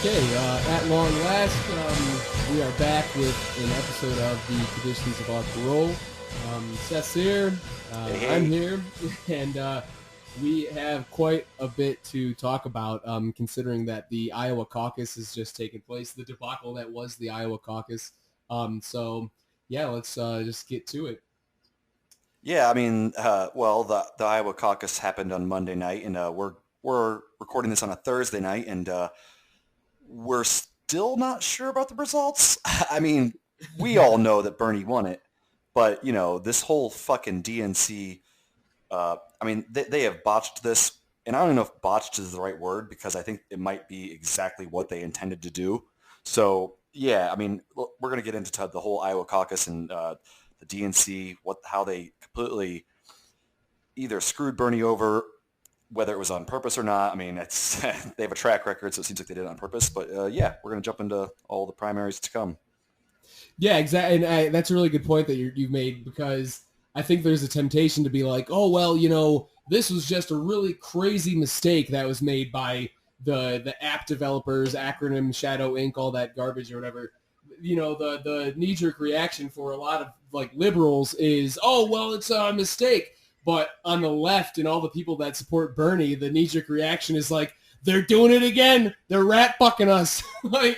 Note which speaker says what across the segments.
Speaker 1: At long last, we are back with an episode of the Conditions of Our Parole. Seth's here,
Speaker 2: Hey.
Speaker 1: I'm here, and we have quite a bit to talk about, considering that the Iowa caucus has just taken place, the debacle that was the Iowa caucus. Let's just get to it.
Speaker 2: Yeah, I mean, the Iowa caucus happened on Monday night, and we're recording this on a Thursday night, and we're still not sure about the results. I mean, we all know that Bernie won it, but this whole fucking DNC. They have botched this, and I don't know if botched is the right word because I think it might be exactly what they intended to do. So yeah, I mean, we're gonna get into the whole Iowa caucus and the DNC, how they completely either screwed Bernie over, whether it was on purpose or not. I mean, it's they have a track record, so it seems like they did it on purpose. But yeah, we're gonna jump into all the primaries to come.
Speaker 1: Yeah, exactly. And that's a really good point that you've made, because I think there's a temptation to be like, oh, well, this was just a really crazy mistake that was made by the app developers, acronym Shadow Inc., all that garbage or whatever. The knee-jerk reaction for a lot of like liberals is, oh, well, it's a mistake. But on the left and all the people that support Bernie, the knee-jerk reaction is like, they're doing it again. They're rat fucking us. So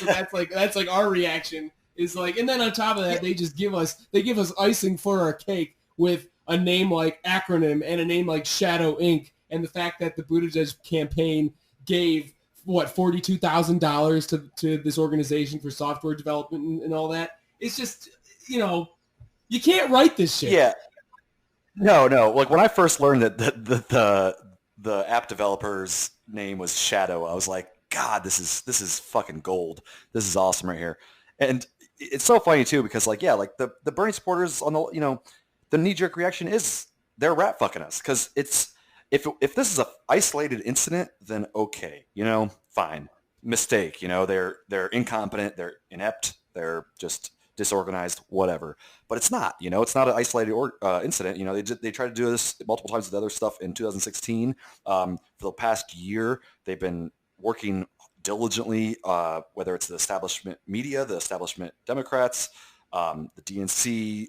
Speaker 1: that's like our reaction. Is like, and then on top of that, they give us icing for our cake with a name like Acronym and a name like Shadow Inc. And the fact that the Buttigieg campaign gave $42,000 to this organization for software development and all that. It's just, you can't write this shit.
Speaker 2: Yeah. No. Like when I first learned that the app developer's name was Shadow, I was like, God, this is fucking gold. This is awesome right here. And it's so funny too because the Bernie supporters on the knee-jerk reaction is they're rat fucking us because it's if this is a isolated incident, then okay, fine, mistake, they're incompetent, they're inept, they're just disorganized, whatever. But it's not, it's not an isolated incident. They tried to do this multiple times with other stuff in 2016. For the past year, they've been working diligently, whether it's the establishment media, the establishment Democrats, the DNC,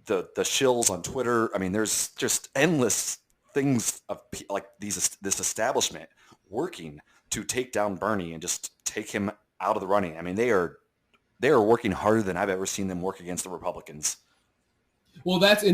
Speaker 2: the shills on Twitter. I mean, there's just endless things of like this establishment working to take down Bernie and just take him out of the running. I mean, they are working harder than I've ever seen them work against the Republicans.
Speaker 1: Well, that's a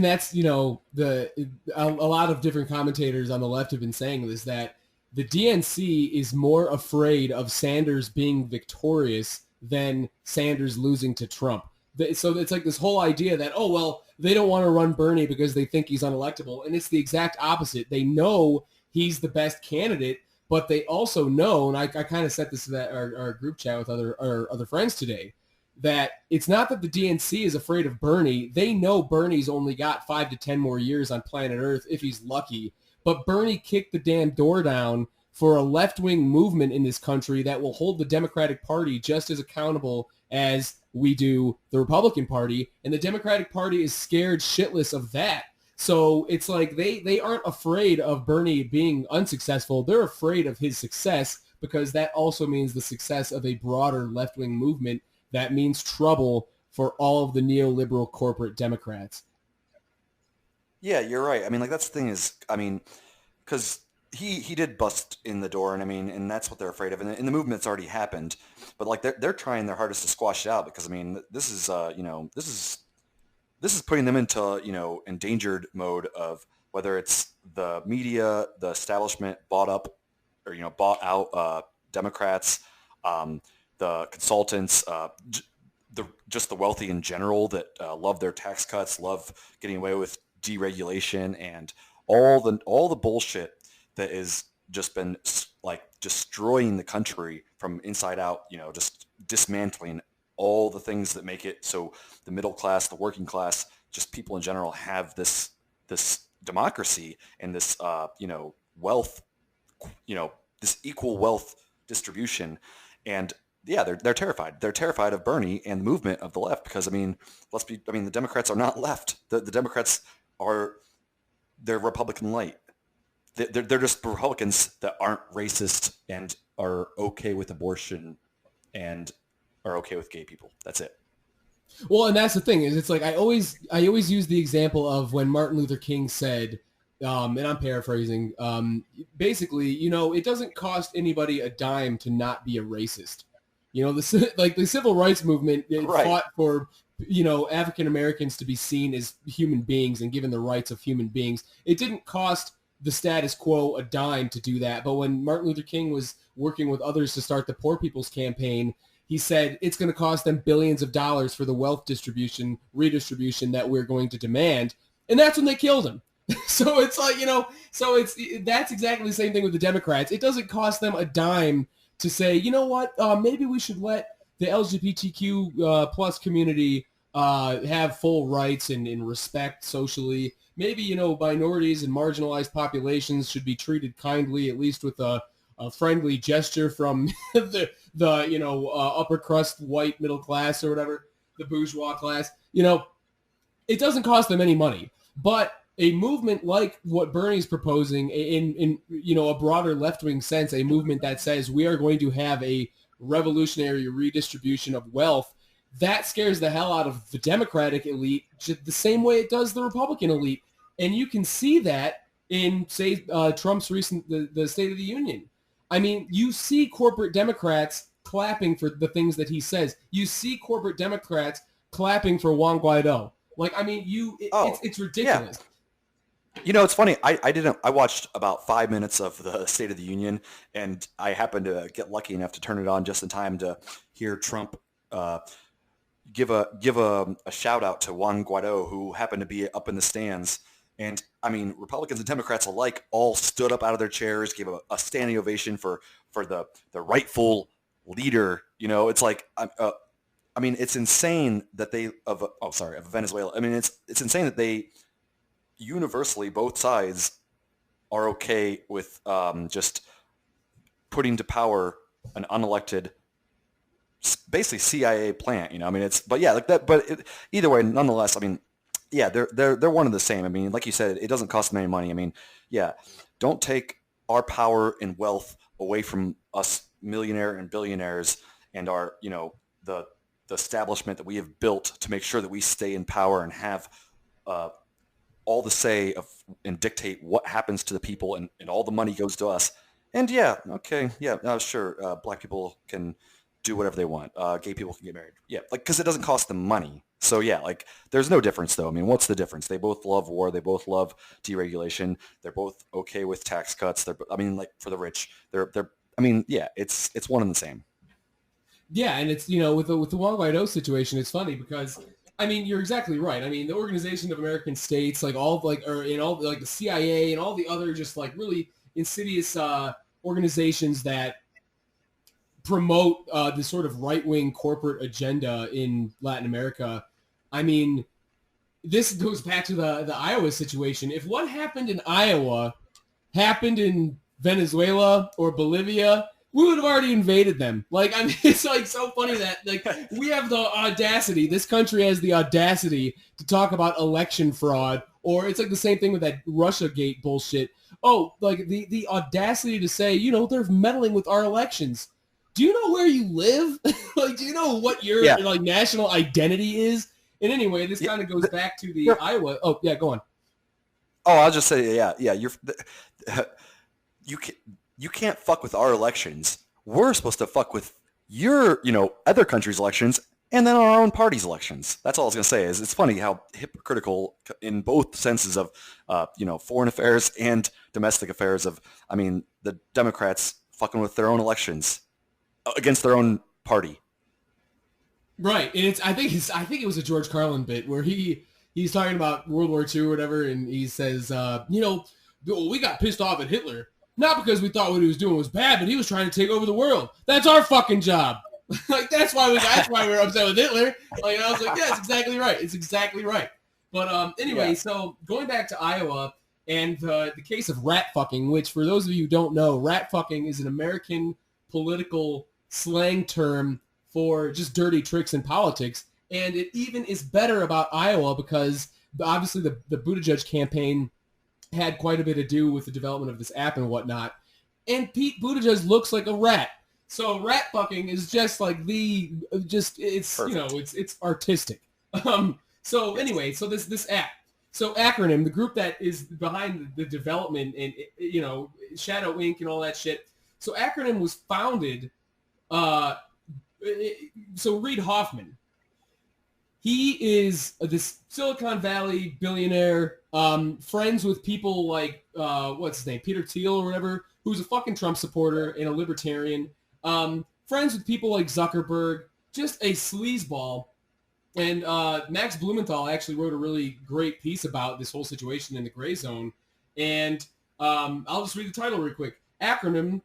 Speaker 1: lot of different commentators on the left have been saying this, that the DNC is more afraid of Sanders being victorious than Sanders losing to Trump. So it's like this whole idea that, oh, well, they don't want to run Bernie because they think he's unelectable. And it's the exact opposite. They know he's the best candidate, but they also know, and I kind of said this to our group chat with other friends today, that it's not that the DNC is afraid of Bernie. They know Bernie's only got 5 to 10 more years on planet Earth if he's lucky. But Bernie kicked the damn door down for a left-wing movement in this country that will hold the Democratic Party just as accountable as we do the Republican Party. And the Democratic Party is scared shitless of that. So it's like they aren't afraid of Bernie being unsuccessful. They're afraid of his success because that also means the success of a broader left-wing movement that means trouble for all of the neoliberal corporate Democrats.
Speaker 2: Yeah, you're right. I mean, that's the thing is, because he did bust in the door, and and that's what they're afraid of. And the movement's already happened, but they're trying their hardest to squash it out because this is putting them into endangered mode of whether it's the media, the establishment bought up or bought out Democrats, the consultants, just the wealthy in general that love their tax cuts, love getting away with deregulation and all the bullshit that has just been destroying the country from inside out, just dismantling all the things that make it so the middle class, the working class, just people in general have this democracy and this wealth, this equal wealth distribution. And yeah, they're terrified. They're terrified of Bernie and the movement of the left because the Democrats are not left. The Democrats they're Republican light. They're just Republicans that aren't racist and are okay with abortion and are okay with gay people. That's it.
Speaker 1: Well, and that's the thing is, it's like I always use the example of when Martin Luther King said, and I'm paraphrasing, basically, it doesn't cost anybody a dime to not be a racist. The civil rights movement fought for, African Americans to be seen as human beings and given the rights of human beings. It didn't cost the status quo a dime to do that. But when Martin Luther King was working with others to start the Poor People's Campaign, he said it's going to cost them billions of dollars for the wealth redistribution that we're going to demand. And that's when they killed him. So it's like, that's exactly the same thing with the Democrats. It doesn't cost them a dime to say, you know what, maybe we should let the LGBTQ plus community have full rights and respect socially. Maybe, minorities and marginalized populations should be treated kindly, at least with a friendly gesture from the upper crust white middle class or whatever, the bourgeois class. It doesn't cost them any money. But a movement like what Bernie's proposing in a broader left-wing sense, a movement that says we are going to have a revolutionary redistribution of wealth, that scares the hell out of the Democratic elite the same way it does the Republican elite. And you can see that in, say, Trump's recent, the State of the Union. I mean, you see corporate Democrats clapping for the things that he says. You see corporate Democrats clapping for Juan Guaido. Like, I mean, it's ridiculous.
Speaker 2: Yeah. It's funny. I watched about 5 minutes of the State of the Union, and I happened to get lucky enough to turn it on just in time to hear Trump give a shout out to Juan Guaido, who happened to be up in the stands. And I mean, Republicans and Democrats alike all stood up out of their chairs, gave a standing ovation for the rightful leader. It's like, I mean, it's insane that of Venezuela. I mean, it's insane that they universally, both sides, are okay with just putting to power an unelected, basically CIA plant. I mean, either way, nonetheless, I mean, yeah, they're one and the same. I mean, like you said, it doesn't cost them any money. I mean, yeah, don't take our power and wealth away from us millionaire and billionaires and our, the establishment that we have built to make sure that we stay in power and have all the say of and dictate what happens to the people, and all the money goes to us. And yeah, okay, yeah, sure, black people can do whatever they want. Gay people can get married. Yeah, because it doesn't cost them money. So yeah, there's no difference though. I mean, what's the difference? They both love war. They both love deregulation. They're both okay with tax cuts. For the rich, I mean, yeah, it's one and the same.
Speaker 1: Yeah, and it's, with the Juan Guaido situation, it's funny because, I mean, you're exactly right. I mean, the Organization of American States, the CIA and all the other just really insidious organizations that promote the sort of right-wing corporate agenda in Latin America. I mean, this goes back to the Iowa situation. If what happened in Iowa happened in Venezuela or Bolivia, we would have already invaded them. I mean, it's so funny that we have the audacity, this country has the audacity to talk about election fraud, or it's the same thing with that Russiagate bullshit. Oh, the audacity to say, they're meddling with our elections. Do you know where you live? Do you know what your national identity is? And anyway, this kind of goes back to the Iowa. Oh, yeah, go on.
Speaker 2: Oh, I'll just say, yeah. You can't fuck with our elections. We're supposed to fuck with your, other countries' elections, and then our own party's elections. That's all I was gonna say. Is it's funny how hypocritical in both senses of, foreign affairs and domestic affairs. I mean, the Democrats fucking with their own elections against their own party.
Speaker 1: Right, and I think it was a George Carlin bit where he's talking about World War II or whatever, and he says, we got pissed off at Hitler, not because we thought what he was doing was bad, but he was trying to take over the world. That's our fucking job. That's why we were upset with Hitler. I was like, yeah, it's exactly right. It's exactly right. But anyway, So going back to Iowa and the case of rat fucking, which for those of you who don't know, rat fucking is an American political slang term for just dirty tricks in politics. And it even is better about Iowa because obviously the Buttigieg campaign had quite a bit to do with the development of this app and whatnot. And Pete Buttigieg looks like a rat. So rat fucking is just like it's
Speaker 2: Perfect.
Speaker 1: it's artistic. So
Speaker 2: Yes.
Speaker 1: anyway, so this app, so acronym, the group that is behind the development and Shadow Inc. and all that shit. So acronym was founded. Uh, so Reid Hoffman, he is this Silicon Valley billionaire, friends with people like what's his name, Peter Thiel or whatever, who's a fucking Trump supporter and a libertarian. Friends with people like Zuckerberg, just a sleazeball. And Max Blumenthal actually wrote a really great piece about this whole situation in the gray zone. And I'll just read the title real quick. Acronym,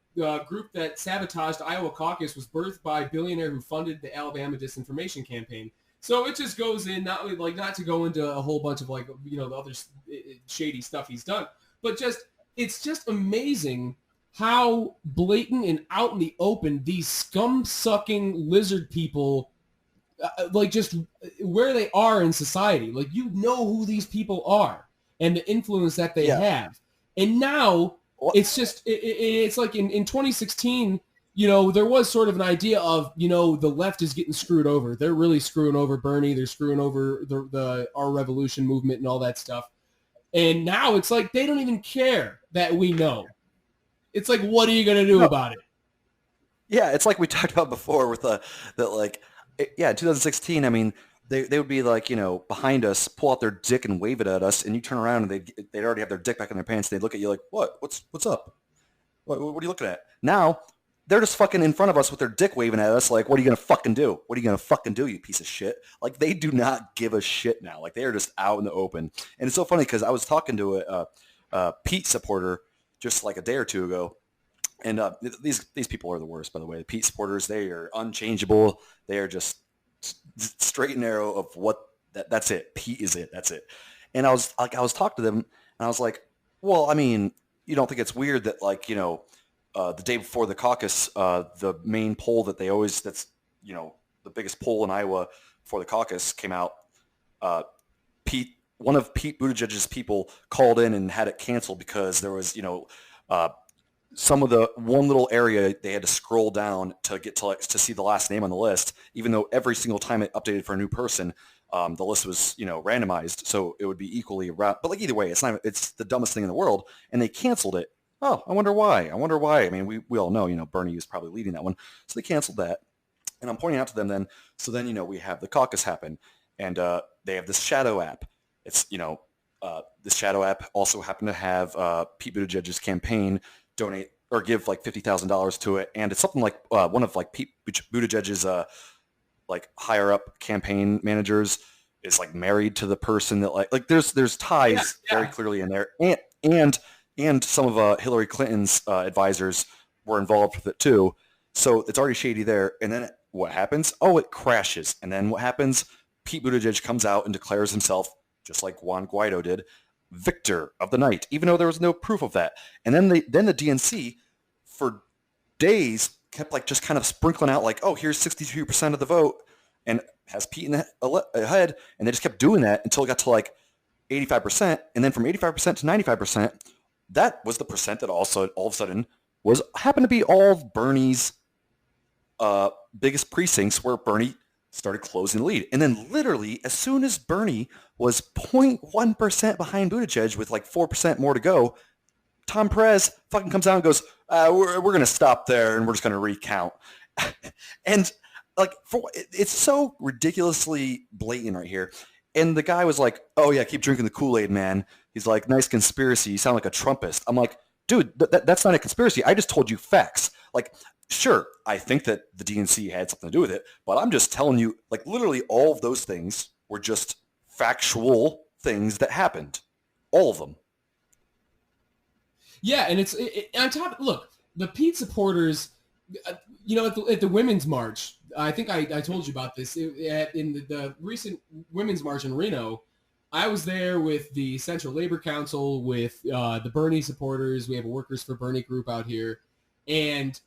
Speaker 1: group that sabotaged Iowa caucus, was birthed by a billionaire who funded the Alabama disinformation campaign. So it just goes in, not to go into a whole bunch of the other shady stuff he's done, but it's just amazing how blatant and out in the open these scum-sucking lizard people just where they are in society. Like, who these people are and the influence that they
Speaker 2: Yeah.
Speaker 1: have. And now it's just, it's like in 2016, there was sort of an idea of, the left is getting screwed over. They're really screwing over Bernie. They're screwing over the Our Revolution movement and all that stuff. And now it's like, they don't even care that we know. It's like, what are you going to do about it?
Speaker 2: Yeah, it's like we talked about before with in 2016, I mean, they would be like, behind us, pull out their dick and wave it at us, and you turn around and they'd already have their dick back in their pants. They'd look at you like, what? What's up? What are you looking at? Now, they're just fucking in front of us with their dick waving at us like, what are you going to fucking do? What are you going to fucking do, you piece of shit? Like, they do not give a shit now. Like, they are just out in the open. And it's so funny because I was talking to a Pete supporter just like a day or two ago. And these people are the worst, by the way. The Pete supporters, they are unchangeable. They are just straight and narrow of what that's it. Pete is it. That's it. And I was talking to them, and I was like, well, I mean, you don't think it's weird that the day before the caucus, the main poll that that's the biggest poll in Iowa for the caucus came out. One of Pete Buttigieg's people called in and had it canceled because there was some of the one little area they had to scroll down to get to see the last name on the list, even though every single time it updated for a new person, the list was randomized, so it would be equally around. But either way, it's the dumbest thing in the world, and they canceled it. Oh, I wonder why. I mean, we all know Bernie is probably leading that one, so they canceled that. And I'm pointing out to them then. So then we have the caucus happen, and they have this shadow app. It's this shadow app also happened to have Pete Buttigieg's campaign donate or give like $50,000 to it, and it's something like one of Pete Buttigieg's higher up campaign managers is married to the person that there's ties very clearly in there, and some of Hillary Clinton's advisors were involved with it too, so it's already shady there. And then what happens? Oh, it crashes, and then what happens? Pete Buttigieg comes out and declares himself, just like Juan Guaido did, victor of the night, even though there was no proof of that. And then the DNC for days kept just kind of sprinkling out oh, here's 62% of the vote and has Pete in the ahead, and they just kept doing that until it got to 85%, and then from 85% to 95%, that was the percent that also all of a sudden happened to be all of Bernie's biggest precincts where Bernie started closing the lead. And then literally, as soon as Bernie was 0.1% behind Buttigieg with 4% more to go, Tom Perez fucking comes out and goes, we're going to stop there and we're just going to recount. And it's so ridiculously blatant right here. And the guy was like, oh yeah, keep drinking the Kool-Aid, man. He's like, nice conspiracy. You sound like a Trumpist. I'm like, dude, that's not a conspiracy. I just told you facts. Sure, I think that the DNC had something to do with it, but I'm just telling you, literally all of those things were just factual things that happened. All of them.
Speaker 1: Yeah, and it's on top. Look, the Pete supporters, at the Women's March, I think I told you about this. In the recent Women's March in Reno, I was there with the Central Labor Council, with the Bernie supporters. We have a Workers for Bernie group out here, and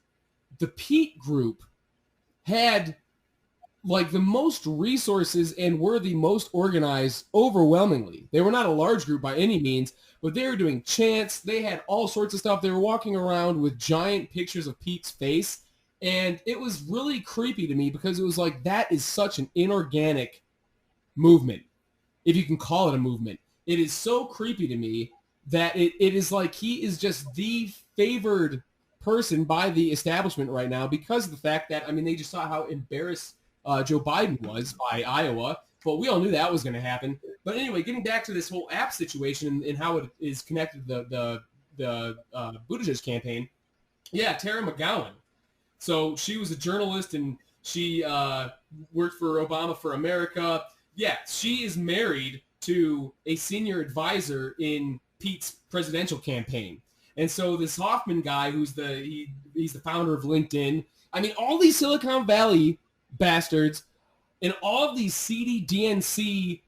Speaker 1: the Pete group had the most resources and were the most organized overwhelmingly. They were not a large group by any means, but they were doing chants. They had all sorts of stuff. They were walking around with giant pictures of Pete's face. And it was really creepy to me because it was like, that is such an inorganic movement, if you can call it a movement. It is so creepy to me that it is like he is just the favored person by the establishment right now because of the fact that, I mean, they just saw how embarrassed Joe Biden was by Iowa, but we all knew that was going to happen. But anyway, getting back to this whole app situation and how it is connected to the Buttigieg campaign, yeah, Tara McGowan. So she was a journalist and she worked for Obama for America. Yeah, she is married to a senior advisor in Pete's presidential campaign. And so this Hoffman guy, he's the founder of LinkedIn. I mean, all these Silicon Valley bastards and all of these seedy DNC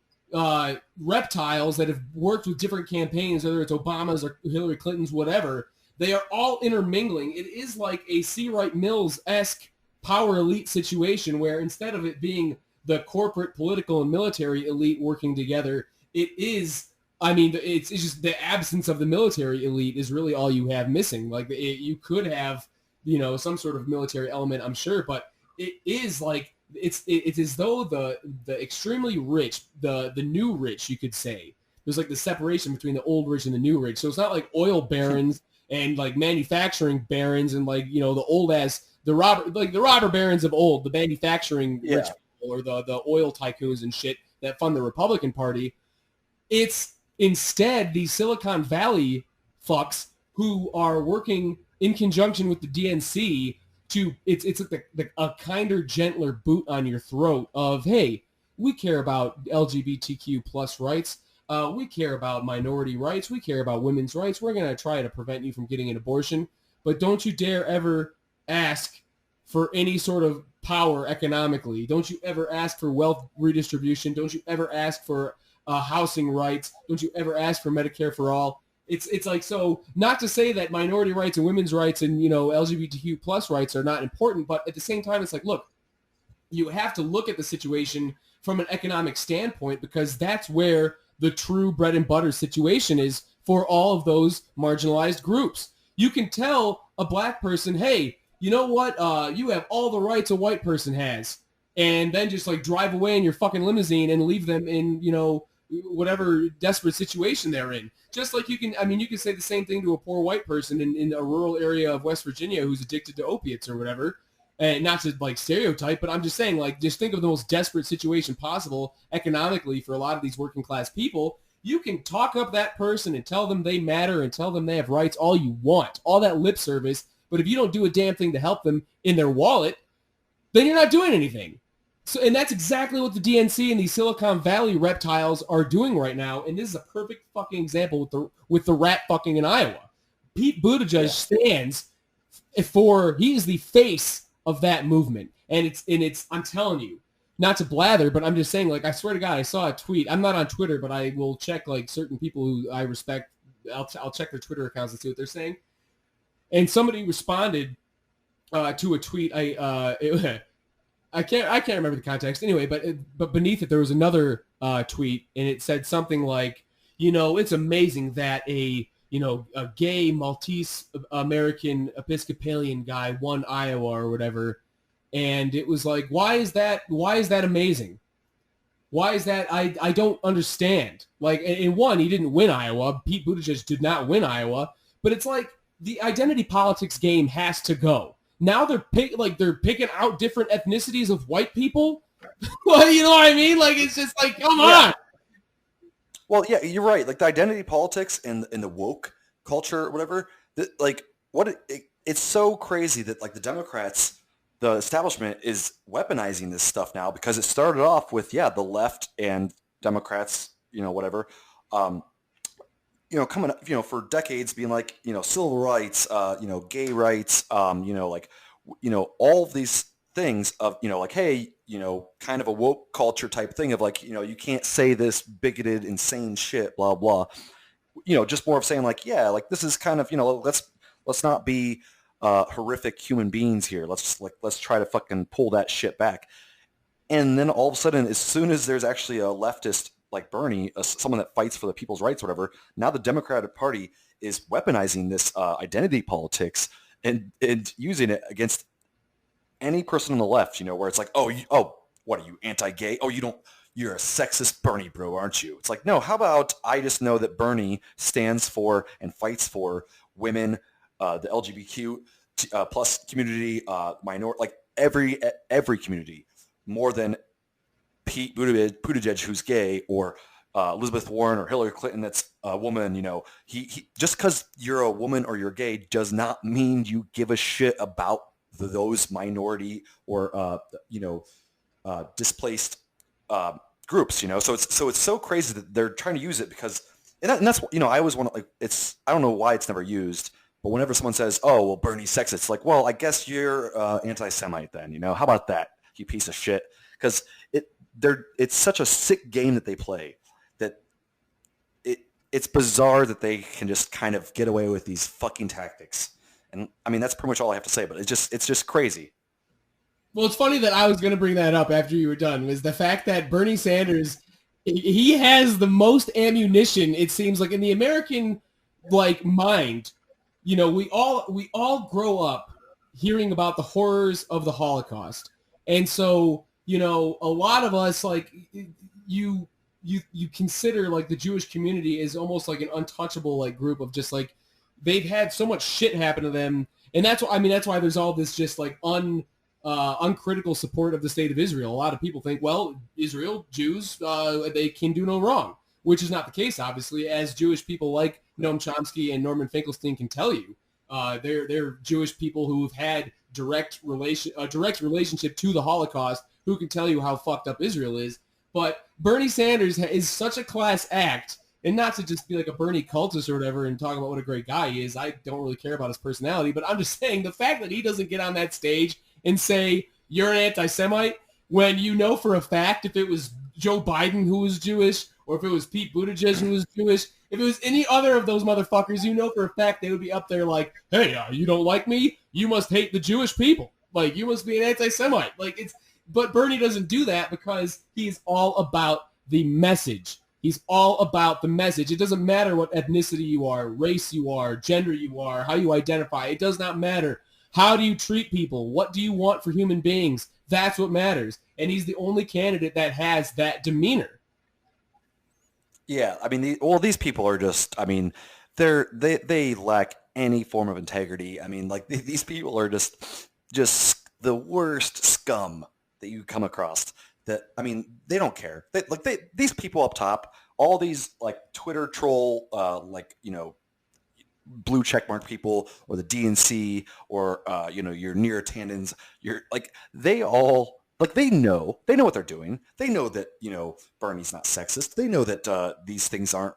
Speaker 1: reptiles that have worked with different campaigns, whether it's Obama's or Hillary Clinton's, whatever, they are all intermingling. It is like a C. Wright Mills-esque power elite situation where instead of it being the corporate, political, and military elite working together, it is, I mean, it's just the absence of the military elite is really all you have missing. Like, you could have, you know, some sort of military element, I'm sure, but it is like, it's as though the extremely rich, the new rich, you could say, there's like the separation between the old rich and the new rich. So it's not like oil barons and like manufacturing barons and like, you know, the old ass, the robber barons of old, the manufacturing rich people, or the oil tycoons and shit that fund the Republican Party. It's instead these Silicon Valley fucks who are working in conjunction with the DNC to, it's like a kinder, gentler boot on your throat of, hey, we care about LGBTQ plus rights. We care about minority rights. We care about women's rights. We're going to try to prevent you from getting an abortion. But don't you dare ever ask for any sort of power economically. Don't you ever ask for wealth redistribution. Don't you ever ask for housing rights. Don't you ever ask for Medicare for all. It's like, so not to say that minority rights and women's rights and, you know, LGBTQ plus rights are not important, but at the same time, it's like, look, you have to look at the situation from an economic standpoint because that's where the true bread and butter situation is for all of those marginalized groups. You can tell a black person, hey, you know what? You have all the rights a white person has. And then just like drive away in your fucking limousine and leave them in, you know, whatever desperate situation they're in. Just like you can, I mean, you can say the same thing to a poor white person in a rural area of West Virginia who's addicted to opiates or whatever. And not to like stereotype, but I'm just saying, like, just think of the most desperate situation possible economically for a lot of these working class people. You can talk up that person and tell them they matter and tell them they have rights all you want, all that lip service. But if you don't do a damn thing to help them in their wallet, then you're not doing anything. So, and that's exactly what the DNC and these Silicon Valley reptiles are doing right now. And this is a perfect fucking example with the rat fucking in Iowa. Pete Buttigieg stands for, he is the face of that movement. And it's, I'm telling you, not to blather, but I'm just saying, like, I swear to God, I saw a tweet. I'm not on Twitter, but I will check like certain people who I respect. I'll check their Twitter accounts and see what they're saying. And somebody responded to a tweet. I can't remember the context anyway, but beneath it there was another tweet, and it said something like, you know, it's amazing that a gay Maltese American Episcopalian guy won Iowa or whatever, and it was like, why is that amazing? Why is that? I don't understand. Like, in one, he didn't win Iowa. Pete Buttigieg did not win Iowa, but it's like the identity politics game has to go. Now they're picking out different ethnicities of white people. Well, you know what I mean? Like, it's just like, come on.
Speaker 2: Well, yeah, you're right. Like the identity politics and the woke culture, or whatever. It's so crazy that like the Democrats, the establishment is weaponizing this stuff now because it started off with the left and Democrats, whatever. Coming up, for decades being like, civil rights, gay rights, all of these things of, like, hey, kind of a woke culture type thing of like, you can't say this bigoted, insane shit, blah, blah. Just more of saying like, yeah, like this is kind of, let's not be horrific human beings here. Let's try to fucking pull that shit back. And then all of a sudden, as soon as there's actually a leftist like Bernie, someone that fights for the people's rights, whatever, now the Democratic Party is weaponizing this identity politics and using it against any person on the left, where it's like, what are you, anti-gay? Oh, you're a sexist Bernie bro, aren't you? It's like, no, how about I just know that Bernie stands for and fights for women, the LGBTQ plus community, minority, like every community, more than Pete Buttigieg, who's gay, or Elizabeth Warren or Hillary Clinton, that's a woman. He just because you're a woman or you're gay does not mean you give a shit about those minority or displaced groups. So it's so crazy that they're trying to use it because, and that's I always want to, like, it's, I don't know why it's never used, but whenever someone says, oh well, Bernie's sexist, it's like, well, I guess you're anti-Semite then. How about that, you piece of shit? Because it's such a sick game that they play that it's bizarre that they can just kind of get away with these fucking tactics. And I mean, that's pretty much all I have to say, but it's just crazy.
Speaker 1: Well, it's funny that I was going to bring that up after you were done, was the fact that Bernie Sanders, he has the most ammunition, it seems like, in the American mind. We all grow up hearing about the horrors of the Holocaust. And so, a lot of us, you consider the Jewish community is almost like an untouchable group of just they've had so much shit happen to them. And that's why there's all this just uncritical support of the state of Israel. A lot of people think, well, Israel, Jews, they can do no wrong, which is not the case, obviously, as Jewish people like Noam Chomsky and Norman Finkelstein can tell you. They're Jewish people who've had direct relationship to the Holocaust, who can tell you how fucked up Israel is. But Bernie Sanders is such a class act, and not to just be like a Bernie cultist or whatever and talk about what a great guy he is. I don't really care about his personality, but I'm just saying the fact that he doesn't get on that stage and say, you're an anti-Semite, when for a fact if it was Joe Biden who was Jewish, or if it was Pete Buttigieg who was Jewish, if it was any other of those motherfuckers, for a fact they would be up there like, hey, you don't like me? You must hate the Jewish people. You must be an anti-Semite. But Bernie doesn't do that because he's all about the message. He's all about the message. It doesn't matter what ethnicity you are, race you are, gender you are, how you identify. It does not matter. How do you treat people? What do you want for human beings? That's what matters. And he's the only candidate that has that demeanor.
Speaker 2: Yeah, I mean, these people are just, I mean, they lack any form of integrity. I mean, these people are just the worst scum that you come across. That, I mean, they don't care. These people up top, all these Twitter troll, blue checkmark people, or the DNC, or your near tandons, they all they know what they're doing. They know that Bernie's not sexist. They know that these things aren't,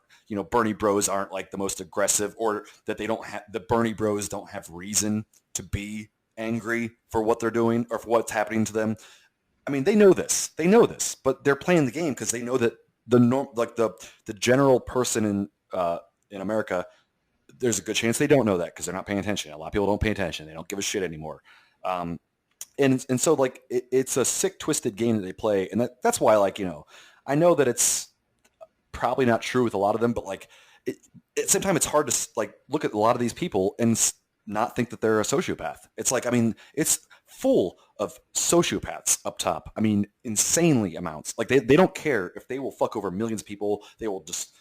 Speaker 2: Bernie bros aren't the most aggressive, or that the Bernie bros don't have reason to be angry for what they're doing or for what's happening to them. I mean, they know this, but they're playing the game because they know that the general person in America, there's a good chance they don't know that because they're not paying attention. A lot of people don't pay attention. They don't give a shit anymore. And so it's a sick, twisted game that they play. And that's why, I know that it's probably not true with a lot of them, but at the same time, it's hard to look at a lot of these people and not think that they're a sociopath. It's it's full of sociopaths up top. I mean, insanely amounts. They don't care if they will fuck over millions of people. They will just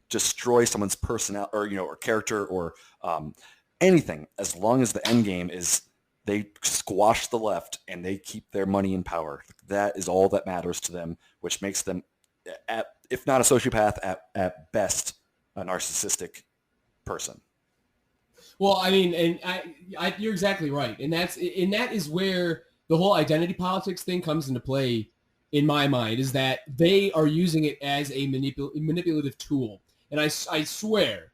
Speaker 2: destroy someone's personality or character or anything, as long as the end game is they squash the left and they keep their money in power. That is all that matters to them, which makes them, if not a sociopath, at best, a narcissistic person.
Speaker 1: Well, I mean, and you're exactly right, and that is where the whole identity politics thing comes into play. In my mind, is that they are using it as a manipulative tool, and I swear,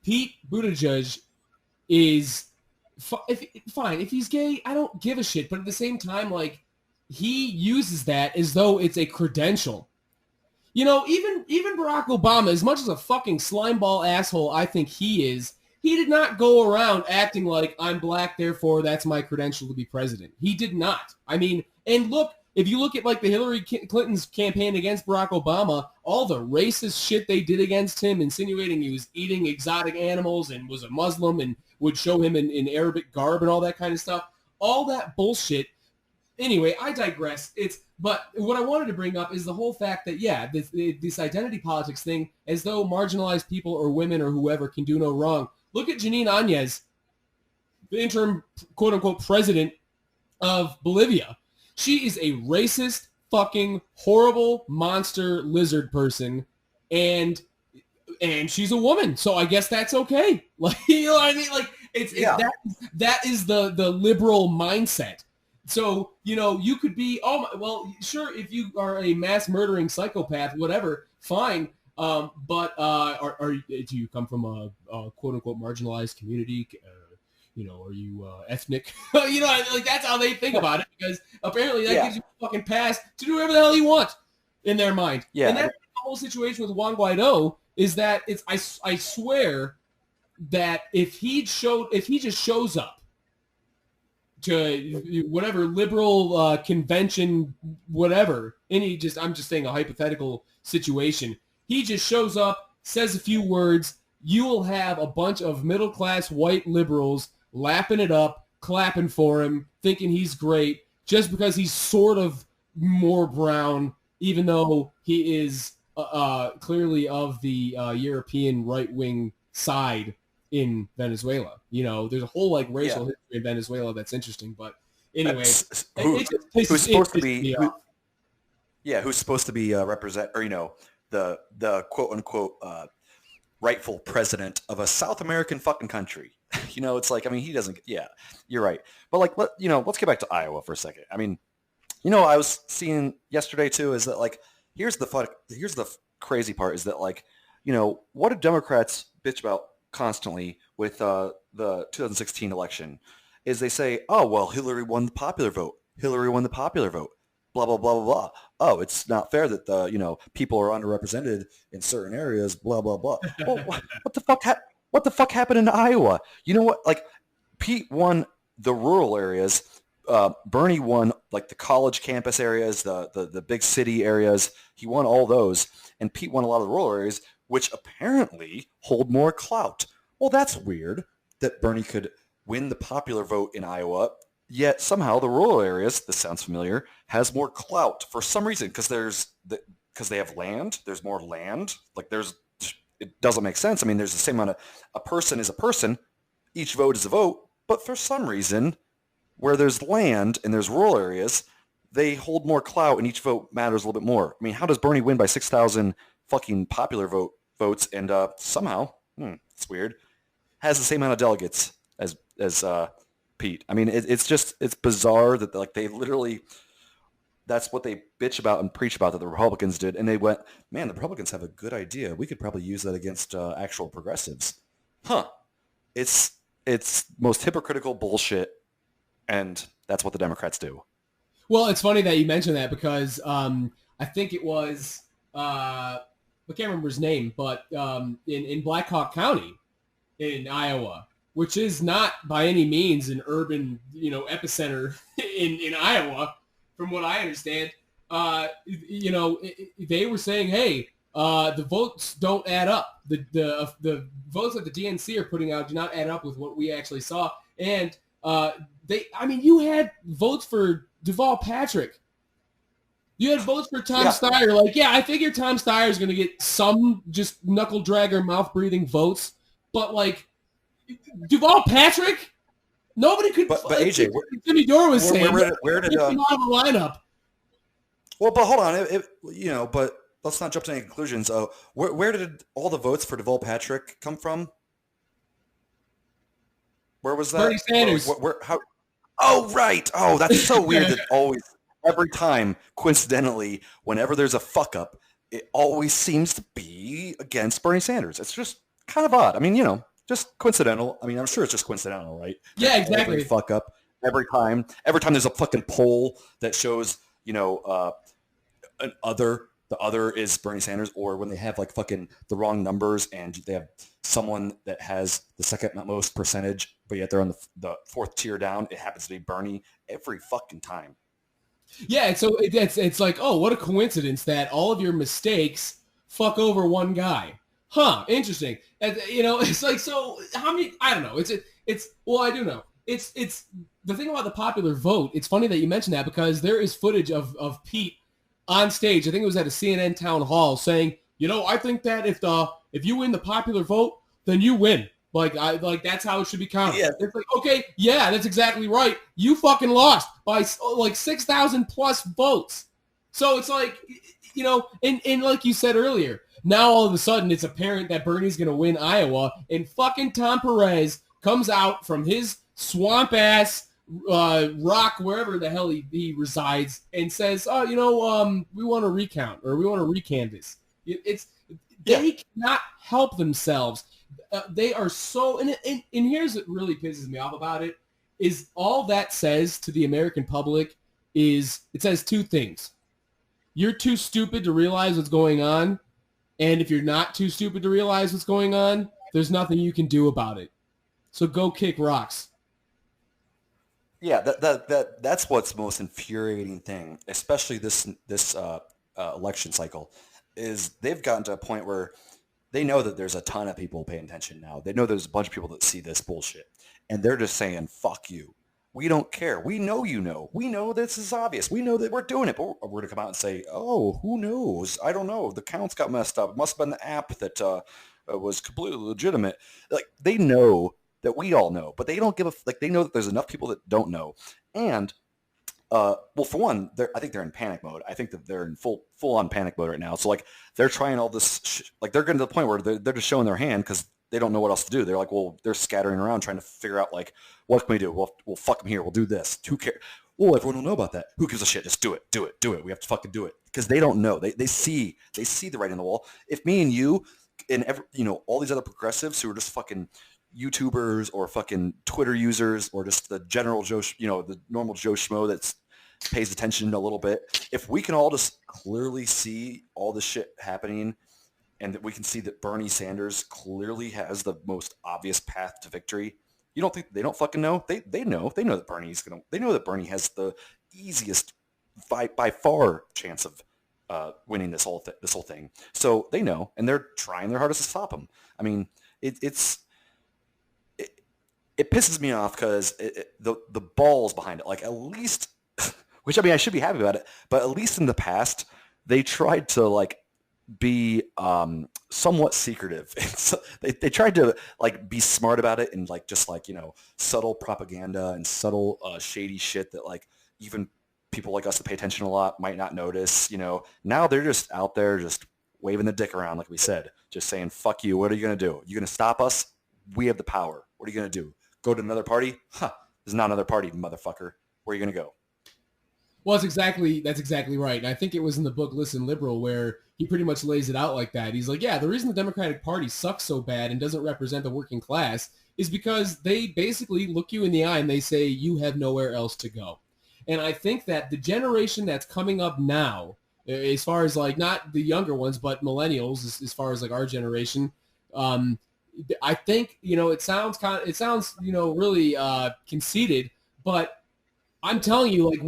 Speaker 1: Pete Buttigieg is fine if he's gay. I don't give a shit, but at the same time, he uses that as though it's a credential. Even Barack Obama, as much as a fucking slimeball asshole I think he is, he did not go around acting like I'm black, therefore that's my credential to be president. He did not. I mean, and look, if you look at the Hillary Clinton's campaign against Barack Obama, all the racist shit they did against him, insinuating he was eating exotic animals and was a Muslim and would show him in Arabic garb and all that kind of stuff, all that bullshit anyway, I digress. But what I wanted to bring up is the whole fact that, yeah, this identity politics thing, as though marginalized people or women or whoever can do no wrong. Look at Janine Áñez, the interim quote-unquote president of Bolivia. She is a racist, fucking horrible monster lizard person, and she's a woman, so I guess that's okay. Like, you know what I mean? Like, that is the liberal mindset. So, you know, you could be, sure, if you are a mass murdering psychopath, whatever, fine. But do you come from a quote unquote marginalized community? You know, are you ethnic? You know, like that's how they think about it, because apparently that gives you a fucking pass to do whatever the hell you want in their mind. Yeah. And that's the whole situation with Juan Guaido, is that I swear that if he just shows up to whatever liberal convention, whatever, and I'm just saying a hypothetical situation, he just shows up, says a few words, you will have a bunch of middle-class white liberals lapping it up, clapping for him, thinking he's great, just because he's sort of more brown, even though he is clearly of the European right-wing side in Venezuela. You know, there's a whole like racial history in Venezuela that's interesting. But anyway, who's supposed
Speaker 2: to be represent, or you know, the quote unquote rightful president of a South American fucking country. You know, it's like, I mean, he doesn't. Yeah, you're right. But like, let's get back to Iowa for a second. I mean, you know, I was seeing yesterday too is that like, here's the crazy part is that like, you know, what do Democrats bitch about constantly with the 2016 election is they say, oh, well, Hillary won the popular vote. Blah, blah, blah, blah, blah. Oh, it's not fair that people are underrepresented in certain areas, blah, blah, blah. Well, what the fuck happened in Iowa? You know what? Like, Pete won the rural areas. Bernie won like the college campus areas, the big city areas. He won all those. And Pete won a lot of the rural areas, which apparently hold more clout. Well, that's weird that Bernie could win the popular vote in Iowa, yet somehow the rural areas, this sounds familiar, has more clout for some reason, because they have land. There's more land. Like it doesn't make sense. I mean, there's the same amount of, a person is a person, each vote is a vote, but for some reason, where there's land and there's rural areas, they hold more clout and each vote matters a little bit more. I mean, how does Bernie win by 6,000 fucking popular votes and somehow, it's weird, has the same amount of delegates as Pete? I mean, it's bizarre that like they literally, that's what they bitch about and preach about that the Republicans did. And they went, man, the Republicans have a good idea. We could probably use that against actual progressives. It's most hypocritical bullshit. And that's what the Democrats do.
Speaker 1: Well, it's funny that you mentioned that because I think it was, I can't remember his name, but in Black Hawk County in Iowa, which is not by any means an urban, epicenter in Iowa, from what I understand, they were saying, hey, the votes don't add up. The votes that the DNC are putting out do not add up with what we actually saw. And you had votes for Deval Patrick. You had votes for Tom Steyer. Like, yeah, I figure Tom Steyer is going to get some just knuckle dragger, mouth breathing votes, but like Deval Patrick, nobody could.
Speaker 2: But AJ,
Speaker 1: Jimmy Dore was saying,
Speaker 2: where did
Speaker 1: out of the lineup?
Speaker 2: Well, but hold on, but let's not jump to any conclusions. Where did all the votes for Deval Patrick come from? Where was that?
Speaker 1: Bernie Sanders.
Speaker 2: How? Oh, right. Oh, that's so weird that always, every time, coincidentally, whenever there's a fuck up, it always seems to be against Bernie Sanders. It's just kind of odd. I mean, just coincidental. I mean, I'm sure it's just coincidental, right?
Speaker 1: Yeah, exactly.
Speaker 2: Every fuck up every time there's a fucking poll that shows, the other is Bernie Sanders, or when they have like fucking the wrong numbers and they have someone that has the second most percentage, but yet they're on the fourth tier down, it happens to be Bernie every fucking time.
Speaker 1: Yeah, so it's like, oh, what a coincidence that all of your mistakes fuck over one guy. Huh, interesting. And, it's like, so how many, I don't know. Well, I do know. It's the thing about the popular vote, it's funny that you mentioned that because there is footage of Pete on stage. I think it was at a CNN town hall saying, I think that if you win the popular vote, then you win. Like that's how it should be counted.
Speaker 2: Yeah.
Speaker 1: It's like, okay, yeah, that's exactly right. You fucking lost by like 6,000 plus votes. So it's like, and like you said earlier, now all of a sudden it's apparent that Bernie's going to win Iowa, and fucking Tom Perez comes out from his swamp ass rock, wherever the hell he resides, and says, we want to recount, or we want to recanvass. They cannot help themselves. They are so, and here's what really pisses me off about it, is all that says to the American public is, it says two things. You're too stupid to realize what's going on, and if you're not too stupid to realize what's going on, there's nothing you can do about it. So go kick rocks.
Speaker 2: Yeah, that's what's the most infuriating thing, especially this election cycle, is they've gotten to a point where they know that there's a ton of people paying attention now. They know there's a bunch of people that see this bullshit, and they're just saying, fuck you. We don't care. We know you know. We know this is obvious. We know that we're doing it, but we're going to come out and say, oh, who knows? I don't know. The counts got messed up. It must have been the app that was completely legitimate. Like, they know that we all know, but they don't give a, like, they know that there's enough people that don't know. And well, for one, I think they're in panic mode. I think that they're in full on panic mode right now. So like they're trying all this, like they're getting to the point where they're just showing their hand because they don't know what else to do. They're like, well, they're scattering around trying to figure out like, what can we do? We'll fuck them here. We'll do this. Who cares? Well, everyone will know about that. Who gives a shit? Just do it. We have to fucking do it because they don't know. They see the writing on the wall. If me and you and all these other progressives who are just fucking YouTubers or fucking Twitter users or just the general Joe, the normal Joe Schmo that's pays attention a little bit. If we can all just clearly see all this shit happening and that we can see that Bernie Sanders clearly has the most obvious path to victory, you don't think they don't fucking know? They know. They know that they know that Bernie has the easiest by far chance of winning this whole thing. So they know, and they're trying their hardest to stop him. I mean, it pisses me off because the balls behind it, like at least, which I mean, I should be happy about it, but at least in the past, they tried to like be somewhat secretive. They tried to like be smart about it and like just like, subtle propaganda and subtle shady shit that like even people like us that pay attention a lot might not notice. Now they're just out there just waving the dick around, like we said, just saying, fuck you. What are you going to do? You going to stop us? We have the power. What are you going to do? Go to another party? There's not another party, motherfucker. Where are you going to go?
Speaker 1: Well, that's exactly right. And I think it was in the book Listen Liberal where he pretty much lays it out like that. He's like, yeah, the reason the Democratic Party sucks so bad and doesn't represent the working class is because they basically look you in the eye and they say you have nowhere else to go. And I think that the generation that's coming up now, as far as like not the younger ones, but millennials, as far as like our generation, I think, it sounds really conceited, but I'm telling you, like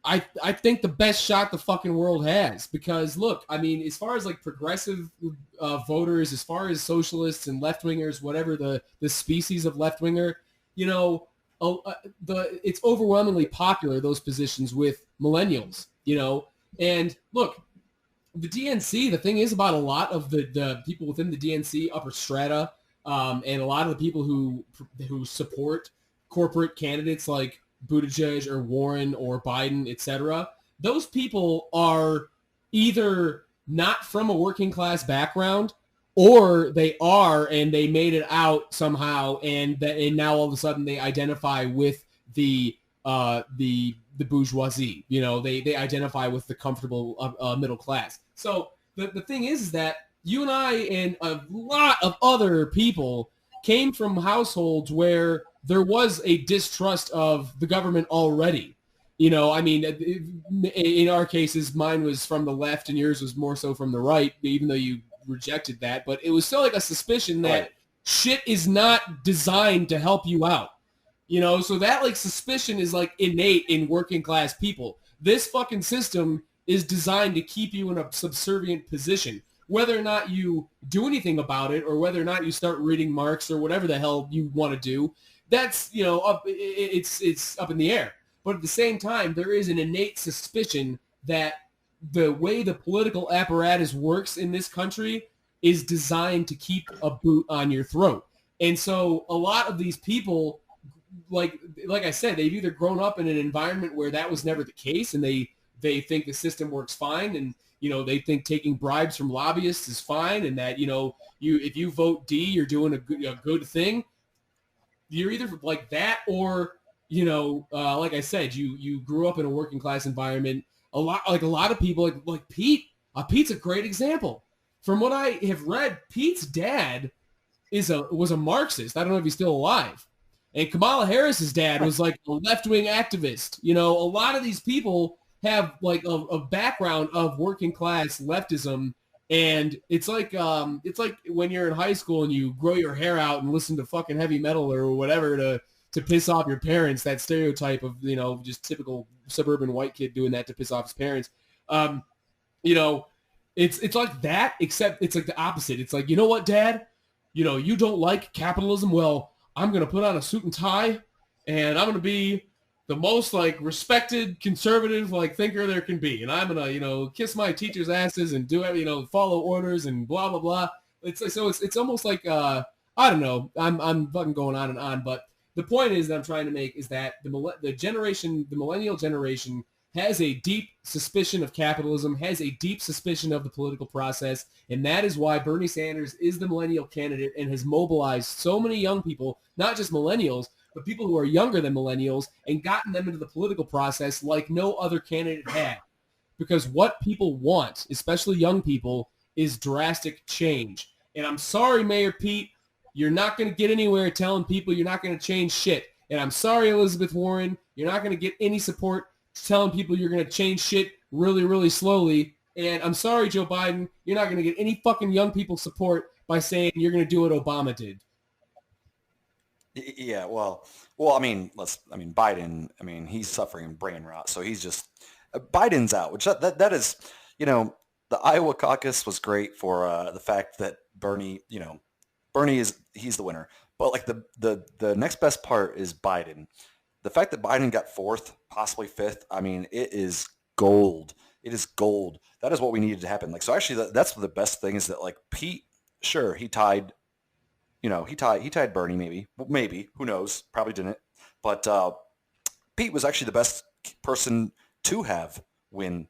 Speaker 1: I think the best shot the fucking world has, because look, I mean, as far as like progressive voters, as far as socialists and left-wingers, whatever the species of left-winger, it's overwhelmingly popular, those positions with millennials, and look, the DNC, the thing is about a lot of the people within the DNC upper strata, and a lot of the people who support corporate candidates like Buttigieg or Warren or Biden, etc., those people are either not from a working class background, or they are and they made it out somehow, and now all of a sudden they identify with the bourgeoisie. They identify with the comfortable middle class. So the thing is that you and I and a lot of other people came from households where there was a distrust of the government already. I mean, in our cases, mine was from the left and yours was more so from the right, even though you rejected that. But it was still like a suspicion that shit is not designed to help you out. So that like suspicion is like innate in working class people. This fucking system is designed to keep you in a subservient position. Whether or not you do anything about it or whether or not you start reading Marx or whatever the hell you want to do, that's, it's up in the air. But at the same time, there is an innate suspicion that the way the political apparatus works in this country is designed to keep a boot on your throat. And so a lot of these people, like I said, they've either grown up in an environment where that was never the case, and they think the system works fine, and they think taking bribes from lobbyists is fine, and that if you vote D, you're doing a good thing. You're either like that, or like I said, you grew up in a working class environment. A lot of people, like Pete. Pete's a great example. From what I have read, Pete's dad was a Marxist. I don't know if he's still alive. And Kamala Harris's dad was like a left-wing activist. A lot of these people have like a background of working class leftism, and it's like when you're in high school and you grow your hair out and listen to fucking heavy metal or whatever to piss off your parents. That stereotype of just typical suburban white kid doing that to piss off his parents. It's like that, except it's like the opposite. It's like, you know what, Dad? You don't like capitalism. Well, I'm going to put on a suit and tie, and I'm going to be the most like respected conservative like thinker there can be. And I'm going to, kiss my teachers' asses and do, follow orders and blah, blah, blah. It's almost like, I don't know. I'm fucking going on and on. But the point is that I'm trying to make is that the millennial generation has a deep suspicion of capitalism, has a deep suspicion of the political process, and that is why Bernie Sanders is the millennial candidate and has mobilized so many young people, not just millennials, but people who are younger than millennials, and gotten them into the political process like no other candidate had. Because what people want, especially young people, is drastic change. And I'm sorry, Mayor Pete, you're not going to get anywhere telling people you're not going to change shit. And I'm sorry, Elizabeth Warren, you're not going to get any support telling people you're going to change shit really, really slowly. And I'm sorry, Joe Biden, you're not going to get any fucking young people support by saying you're going to do what Obama did.
Speaker 2: Yeah, well, Biden, he's suffering brain rot. So he's just, Biden's out, which that is, the Iowa caucus was great for the fact that Bernie he's the winner. But like the next best part is Biden. The fact that Biden got fourth, possibly fifth, it is gold. It is gold. That is what we needed to happen. Like, so actually that's the best thing is that like Pete, sure, he tied Bernie, maybe, who knows, probably didn't. But Pete was actually the best person to have win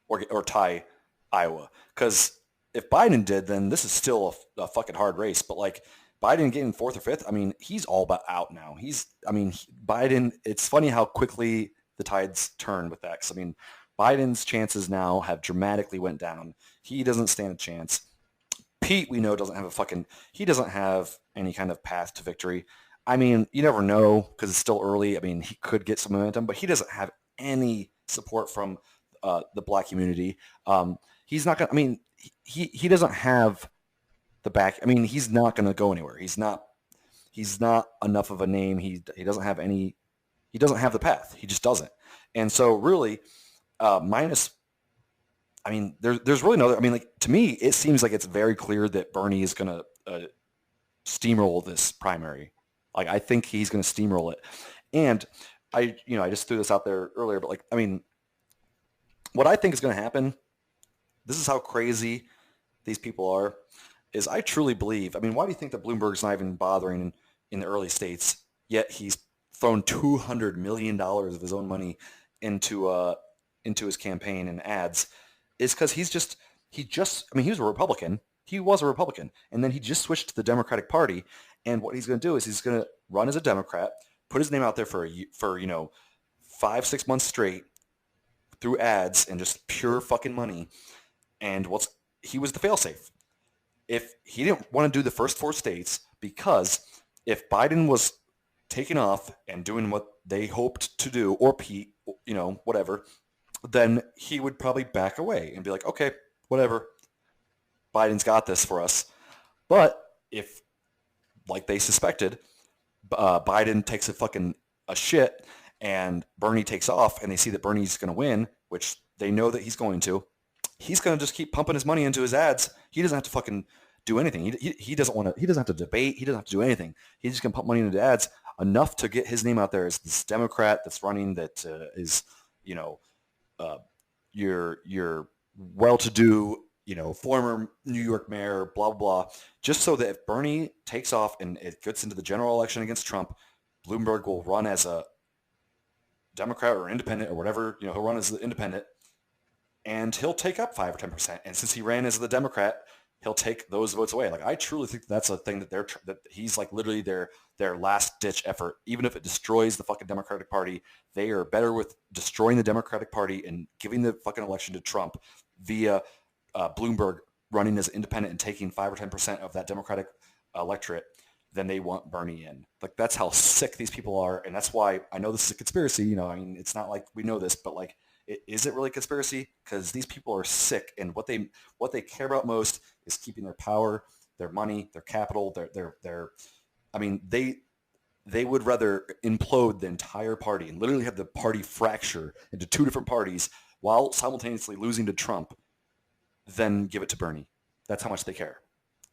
Speaker 2: or tie Iowa. Because if Biden did, then this is still a fucking hard race. But like, Biden getting fourth or fifth, he's all about out now. Biden, it's funny how quickly the tides turn with that. Because, Biden's chances now have dramatically went down. He doesn't stand a chance. Pete, we know, he doesn't have any kind of path to victory. You never know because it's still early. He could get some momentum, but he doesn't have any support from the black community. He's not going to, he doesn't have the back. He's not going to go anywhere. He's not enough of a name. He doesn't have the path. He just doesn't. And so really, there's really no, to me, it seems like it's very clear that Bernie is going to steamroll this primary. Like, I think he's going to steamroll it. And I just threw this out there earlier, but like, what I think is going to happen, this is how crazy these people are, is I truly believe, why do you think that Bloomberg's not even bothering in the early states, yet he's thrown $200 million of his own money into his campaign and ads, is because he was a Republican. He was a Republican. And then he just switched to the Democratic Party. And what he's going to do is he's going to run as a Democrat, put his name out there for 5-6 months straight through ads and just pure fucking money. And he was the failsafe. If he didn't want to do the first 4 states, because if Biden was taking off and doing what they hoped to do, or Pete, whatever, then he would probably back away and be like, okay, whatever, Biden's got this for us. But if, like they suspected, Biden takes a shit and Bernie takes off and they see that Bernie's going to win, which they know that he's going to just keep pumping his money into his ads. He doesn't have to fucking do anything. He doesn't have to debate. He doesn't have to do anything. He's just going to pump money into ads enough to get his name out there as this Democrat that's running that is, your well-to-do, former New York mayor, blah, blah, blah, just so that if Bernie takes off and it gets into the general election against Trump, Bloomberg will run as a Democrat or independent or whatever, he'll run as the independent, and he'll take up 5 or 10%. And since he ran as the Democrat, he'll take those votes away. Like, I truly think that's a thing that he's like literally their last ditch effort. Even if it destroys the fucking Democratic Party, they are better with destroying the Democratic Party and giving the fucking election to Trump via Bloomberg running as independent and taking 5 or 10% of that Democratic electorate than they want Bernie in. Like, that's how sick these people are. And that's why I know this is a conspiracy. It's not like we know this, but like, is it really a conspiracy? Because these people are sick, and what they care about most is keeping their power, their money, their capital, they would rather implode the entire party and literally have the party fracture into 2 different parties while simultaneously losing to Trump than give it to Bernie. That's how much they care.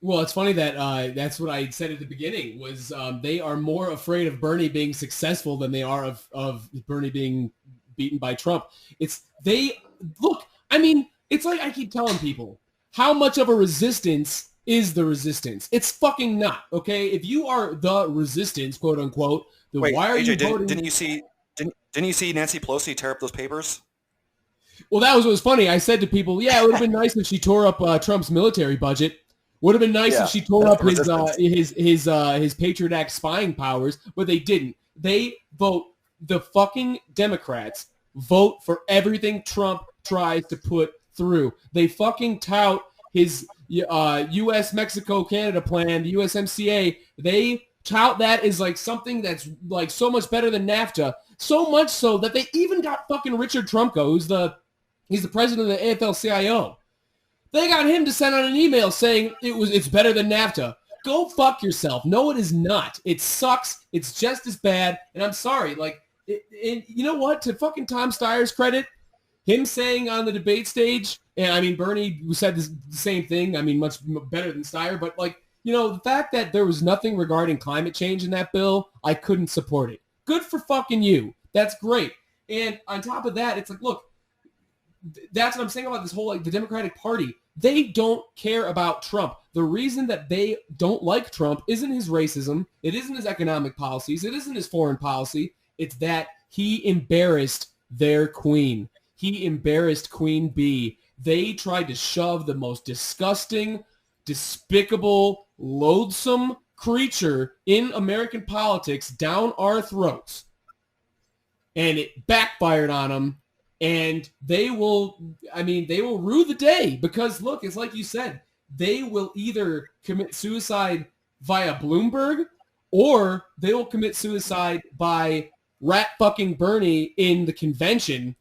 Speaker 1: Well, it's funny that that's what I said at the beginning was they are more afraid of Bernie being successful than they are of Bernie being beaten by Trump. It's like I keep telling people, how much of a resistance is the resistance? It's fucking not, okay? If you are the resistance, quote unquote, then why are
Speaker 2: AJ,
Speaker 1: you voting?
Speaker 2: Didn't you see Nancy Pelosi tear up those papers?
Speaker 1: Well, that was what was funny. I said to people, yeah, it would have been nice if she tore up Trump's military budget. Would have been nice if she tore up his Patriot Act spying powers, but they didn't. They vote. The fucking Democrats vote for everything Trump tries to put through. They fucking tout his U.S. Mexico Canada plan, the USMCA. They tout that as like something that's like so much better than NAFTA. So much so that they even got fucking Richard Trumko, he's the president of the AFL-CIO. They got him to send out an email saying it's better than NAFTA. Go fuck yourself. No, it is not. It sucks. It's just as bad. And I'm sorry. Like, you know what? To fucking Tom Steyer's credit, him saying on the debate stage, and I mean, Bernie said the same thing. I mean, much better than Steyer. But like, the fact that there was nothing regarding climate change in that bill, I couldn't support it. Good for fucking you. That's great. And on top of that, it's like, look, that's what I'm saying about this whole, like, the Democratic Party. They don't care about Trump. The reason that they don't like Trump isn't his racism. It isn't his economic policies. It isn't his foreign policy. It's that he embarrassed their queen. He embarrassed Queen Bee. They tried to shove the most disgusting, despicable, loathsome creature in American politics down our throats. And it backfired on them. And they will rue the day because, look, it's like you said, they will either commit suicide via Bloomberg or they will commit suicide by rat-fucking Bernie in the convention,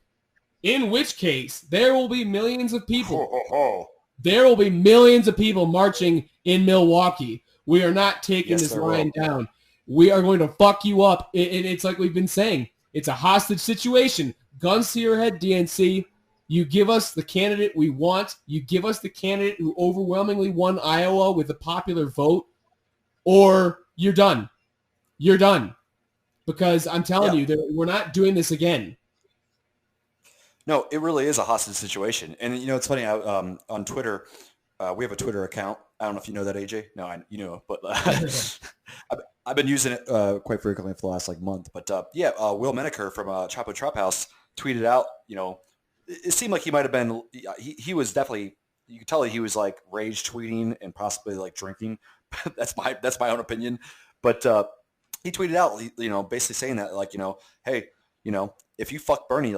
Speaker 1: in which case there will be millions of people. There will be millions of people marching in Milwaukee. We are not taking this line down. We are going to fuck you up. And it's like we've been saying. It's a hostage situation. Guns to your head, DNC. You give us the candidate we want. You give us the candidate who overwhelmingly won Iowa with a popular vote, or you're done. You're done. Because I'm telling you, we're not doing this again.
Speaker 2: No, it really is a hostage situation. And, it's funny, on Twitter, we have a Twitter account. I don't know if you know that, AJ. No, but I've been using it quite frequently for the last month. But Will Menaker from Chapo Trap House tweeted out, it seemed like he might have been, he was definitely, you could tell he was rage tweeting and possibly drinking. that's my own opinion. But he tweeted out, basically saying that hey, if you fuck Bernie,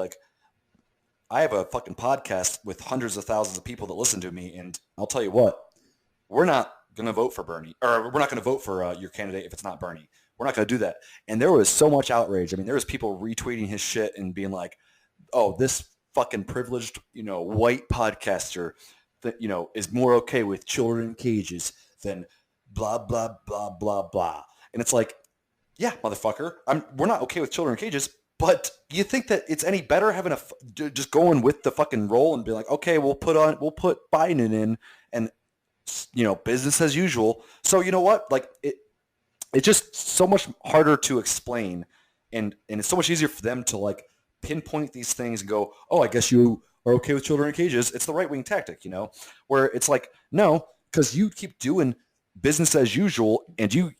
Speaker 2: I have a fucking podcast with hundreds of thousands of people that listen to me, and I'll tell you what, we're not going to vote for Bernie, or we're not going to vote for your candidate if it's not Bernie. We're not going to do that. And there was so much outrage. I mean, there was people retweeting his shit and being like, oh, this fucking privileged, white podcaster that, is more okay with children in cages than blah, blah, blah, blah, blah. And it's like, yeah, motherfucker, we're not okay with children in cages. But you think that it's any better having just going with the fucking roll and be like, okay, we'll put Biden in, and business as usual. So you know what? it's just so much harder to explain, and it's so much easier for them to like pinpoint these things and go, oh, I guess you are okay with children in cages. It's the right wing tactic, where it's like, no, because you keep doing business as usual, and you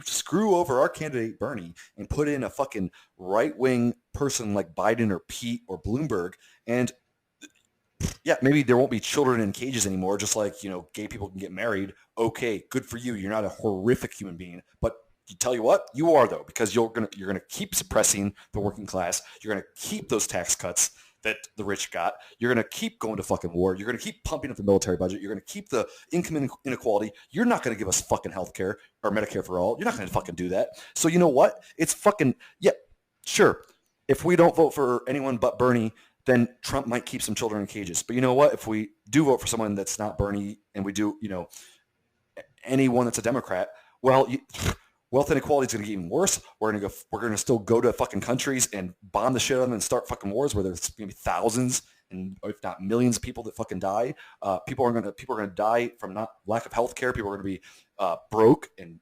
Speaker 2: screw over our candidate Bernie and put in a fucking right wing person like Biden or Pete or Bloomberg, and yeah, maybe there won't be children in cages anymore, just like, gay people can get married. Okay, good for you. You're not a horrific human being. But you tell you what, you are though, because you're gonna keep suppressing the working class. You're gonna keep those tax cuts that the rich got. You're gonna keep going to fucking war. You're gonna keep pumping up the military budget. You're gonna keep the income inequality. You're not gonna give us fucking healthcare or Medicare for all. You're not gonna fucking do that. So you know what? It's fucking, yeah, sure. If we don't vote for anyone but Bernie, then Trump might keep some children in cages. But you know what? If we do vote for someone that's not Bernie, and we do, anyone that's a Democrat, well, wealth inequality is going to get even worse. We're going to still go to fucking countries and bomb the shit out of them and start fucking wars where there's going to be thousands and if not millions of people that fucking die. People are going to die from not lack of health care. People are going to be broke and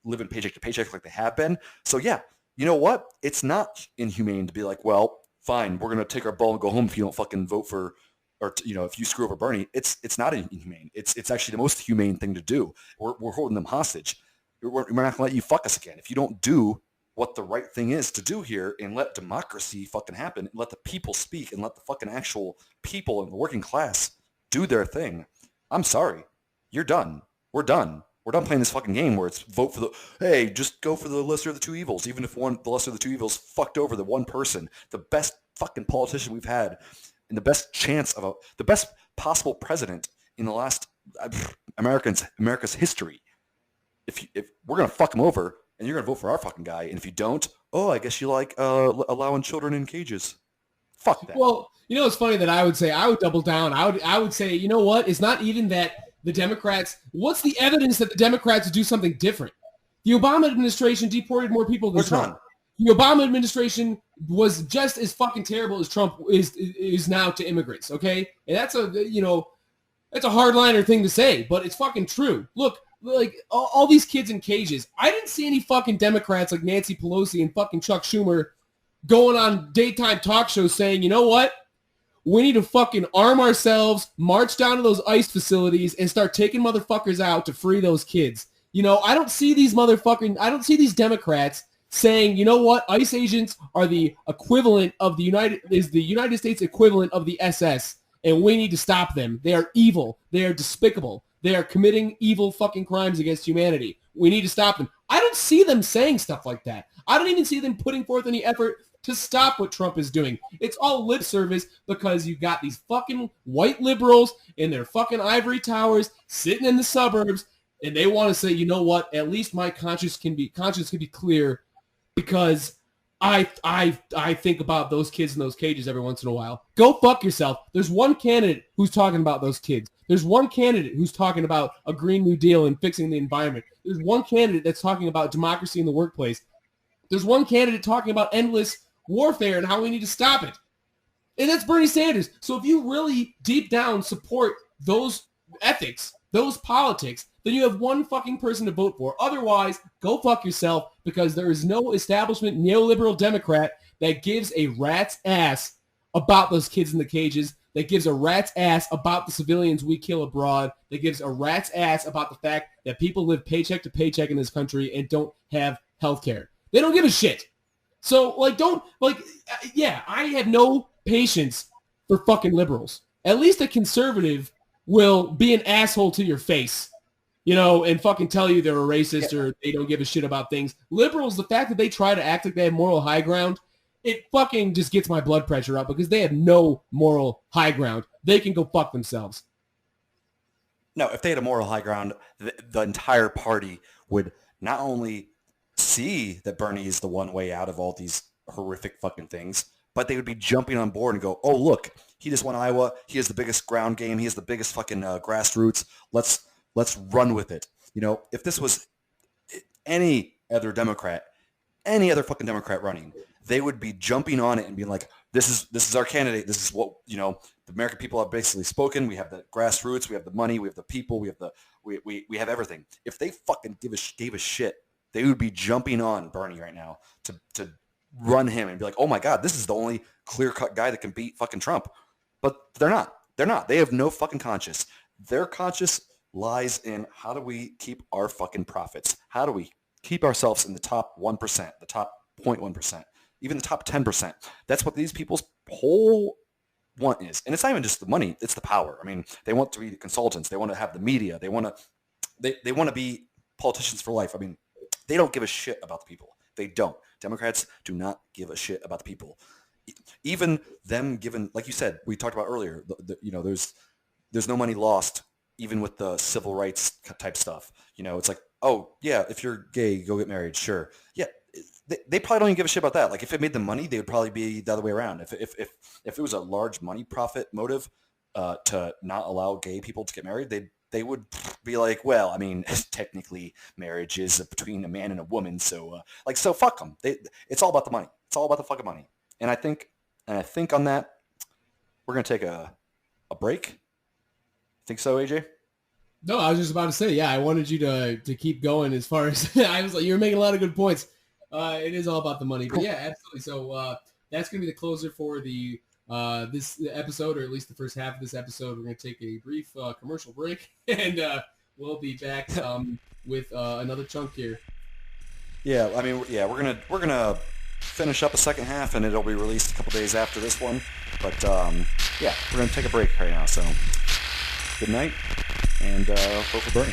Speaker 2: living paycheck to paycheck like they have been. So yeah, you know what? It's not inhumane to be like, well, fine, we're going to take our ball and go home if you don't fucking vote for, or if you screw over Bernie. It's not inhumane. It's actually the most humane thing to do. We're holding them hostage. We're not going to let you fuck us again. If you don't do what the right thing is to do here and let democracy fucking happen, and let the people speak, and let the fucking actual people in the working class do their thing, I'm sorry. You're done. We're done. We're done playing this fucking game where it's vote for hey, just go for the lesser of the two evils, even if the lesser of the two evils fucked over the one person, the best fucking politician we've had, and the best chance of the best possible president in the last America's history. If we're going to fuck him over, and you're going to vote for our fucking guy, and if you don't, oh, I guess you like allowing children in cages. Fuck that.
Speaker 1: Well, it's funny that I would double down. I would say, you know what? It's not even that the Democrats, what's the evidence that the Democrats would do something different? The Obama administration deported more people than Trump. The Obama administration was just as fucking terrible as Trump is now to immigrants, okay? And that's a hardliner thing to say, but it's fucking true. Look, like all these kids in cages. I didn't see any fucking Democrats like Nancy Pelosi and fucking Chuck Schumer going on daytime talk shows saying, you know what? We need to fucking arm ourselves, march down to those ICE facilities, and start taking motherfuckers out to free those kids. I don't see these Democrats saying, you know what? ICE agents are the equivalent of the United States equivalent of the SS, and we need to stop them. They are evil. They are despicable. They are committing evil fucking crimes against humanity. We need to stop them. I don't see them saying stuff like that. I don't even see them putting forth any effort to stop what Trump is doing. It's all lip service because you got these fucking white liberals in their fucking ivory towers sitting in the suburbs, and they want to say, you know what? At least my conscience can be clear because I think about those kids in those cages every once in a while. Go fuck yourself. There's one candidate who's talking about those kids. There's one candidate who's talking about a Green New Deal and fixing the environment. There's one candidate that's talking about democracy in the workplace. There's one candidate talking about endless warfare and how we need to stop it. And that's Bernie Sanders. So if you really deep down support those ethics, those politics, then you have one fucking person to vote for. Otherwise, go fuck yourself, because there is no establishment neoliberal Democrat that gives a rat's ass about those kids in the cages, that gives a rat's ass about the civilians we kill abroad, that gives a rat's ass about the fact that people live paycheck to paycheck in this country and don't have health care. They don't give a shit. So, I have no patience for fucking liberals. At least a conservative will be an asshole to your face, and fucking tell you they're a racist or they don't give a shit about things. Liberals, the fact that they try to act like they have moral high ground, it fucking just gets my blood pressure up because they have no moral high ground. They can go fuck themselves.
Speaker 2: No, if they had a moral high ground, the entire party would not only see that Bernie is the one way out of all these horrific fucking things, but they would be jumping on board and go, oh, look, he just won Iowa. He has the biggest ground game. He has the biggest fucking grassroots. Let's run with it. If this was any other fucking Democrat running, they would be jumping on it and being like, this is our candidate. This is what, the American people have basically spoken. We have the grassroots. We have the money. We have the people. We have we have everything. If they fucking gave a shit They would be jumping on Bernie right now to run him and be like, oh my God, this is the only clear-cut guy that can beat fucking Trump. But they're not. They're not. They have no fucking conscience. Their conscience lies in how do we keep our fucking profits? How do we keep ourselves in the top 1%, the top 0.1%, even the top 10%? That's what these people's whole want is. And it's not even just the money, it's the power. I mean, they want to be the consultants. They want to have the media. They want to be politicians for life. I mean, they don't give a shit about the people. They don't. Democrats do not give a shit about the people. Even them given, like you said, we talked about earlier, there's no money lost even with the civil rights type stuff. It's like, oh, yeah, if you're gay, go get married. Sure. Yeah, they probably don't even give a shit about that. Like, if it made them money, they would probably be the other way around. If it was a large money profit motive to not allow gay people to get married, they would be like, well, I mean, technically marriage is between a man and a woman, so so fuck them. It's all about the money. It's all about the fucking money. And I think on that, we're gonna take a break. Think so, AJ?
Speaker 1: No, I was just about to say, yeah, I wanted you to keep going as far as I was like, you were making a lot of good points. It is all about the money, but yeah, absolutely. So that's gonna be the closer for the this episode, or at least the first half of this episode. We're gonna take a brief commercial break, and we'll be back with another chunk here.
Speaker 2: Yeah, I mean, yeah, we're gonna finish up a second half, and it'll be released a couple days after this one. But yeah, we're gonna take a break right now. So good night, and vote for Bernie.